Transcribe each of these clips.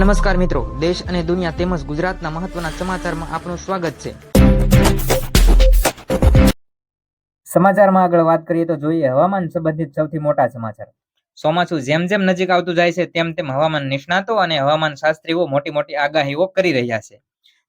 નમસ્કાર મિત્રો, દેશ અને દુનિયા તેમજ ગુજરાતના મહત્વના સમાચારમાં આપનું સ્વાગત છે। સમાચારમાં આગળ વાત કરીએ તો જોઈએ હવામાન સંબંધિત સૌથી મોટા સમાચાર। ચોમાસું જેમ જેમ નજીક આવતું જાય છે તેમ તેમ હવામાન નિષ્ણાતો અને હવામાન શાસ્ત્રીઓ મોટી મોટી આગાહીઓ કરી રહ્યા છે।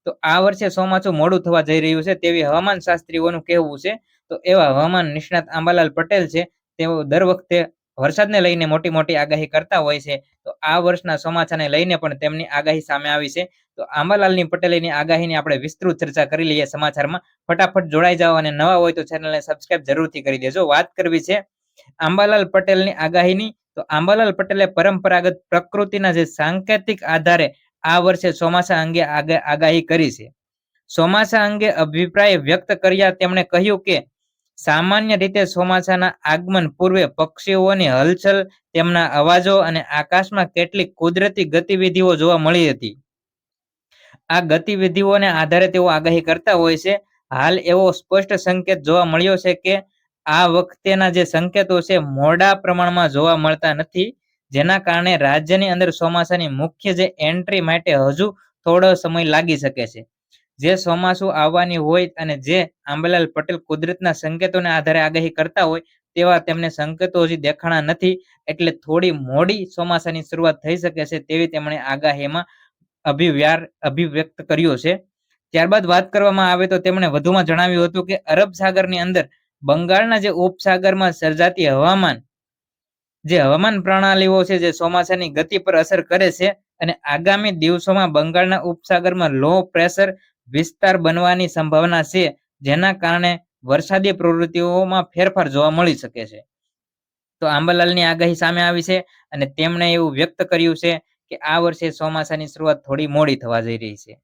તો આ વર્ષે ચોમાસું મોડું થવા જઈ રહ્યું છે તેવી હવામાન શાસ્ત્રીઓનું કહેવું છે। તો એવા હવામાન નિષ્ણાત આંબાલાલ પટેલ છે, તેઓ દર વખતે વરસાદને લઈને મોટી મોટી આગાહી કરતા હોય છે। તો આ વર્ષના ચોમાસાને લઈને પણ તેમની આગાહી સામે આવી છે। તો આંબાલાલની પટેલની આગાહીની આપણે વિસ્તૃત ચર્ચા કરી લઈએ સમાચારમાં। ફટાફટ જોડાઈ જાઓ અને નવા હોય તો ચેનલને સબસ્ક્રાઇબ જરૂરથી કરી દેજો। વાત કરવી છે આંબાલાલ પટેલની આગાહીની, તો આંબાલાલ પટેલે પરંપરાગત પ્રકૃતિના જે સાંકેતિક આધારે આ વર્ષે ચોમાસા અંગે આગાહી કરી છે। ચોમાસા અંગે અભિપ્રાય વ્યક્ત કર્યા તેમણે કહ્યું કે સામાન્ય રીતે ચોમાસાના આગમન પૂર્વે પક્ષીઓની હલચલ, તેમના અવાજો અને આકાશમાં કેટલીક કુદરતી ગતિવિધિઓ જોવા મળી હતી। આ ગતિવિધિઓને આધારે તેઓ આગાહી કરતા હોય છે। હાલ એવો સ્પષ્ટ સંકેત જોવા મળ્યો છે કે આ વખતેના જે સંકેતો છે મોડા પ્રમાણમાં જોવા મળતા નથી, જેના કારણે રાજ્યની અંદર ચોમાસાની મુખ્ય જે એન્ટ્રી માટે હજુ થોડો સમય લાગી શકે છે। જે ચોમાસું આવવાની હોય અને જે આંબાલાલ પટેલ કુદરતના સંકેતોને આધારે આગાહી કરતા હોય તેવા તેમને સંકેતો હજી દેખાણા નથી, એટલે થોડી મોડી ચોમાસાની શરૂઆત થઈ શકે છે તેવી તેમણે આગાહીમાં અભિવ્યક્ત કર્યો છે। ત્યારબાદ વાત કરવામાં આવે તો તેમણે વધુમાં જણાવ્યું હતું કે અરબ સાગરની અંદર બંગાળના જે ઉપસાગરમાં સર્જાતી હવામાન પ્રણાલીઓ છે જે ચોમાસાની ગતિ પર અસર કરે છે અને આગામી દિવસોમાં બંગાળના ઉપસાગરમાં લો પ્રેશર વિસ્તાર બનવાની સંભાવના છે, જેના કારણે વરસાદી પ્રવૃત્તિઓમાં ફેરફાર જોવા મળી શકે છે। તો આંબાલાલની આગાહી સામે આવી છે અને તેમણે એવું વ્યક્ત કર્યું છે કે આ વર્ષે ચોમાસાની શરૂઆત થોડી મોડી થવા જઈ રહી છે।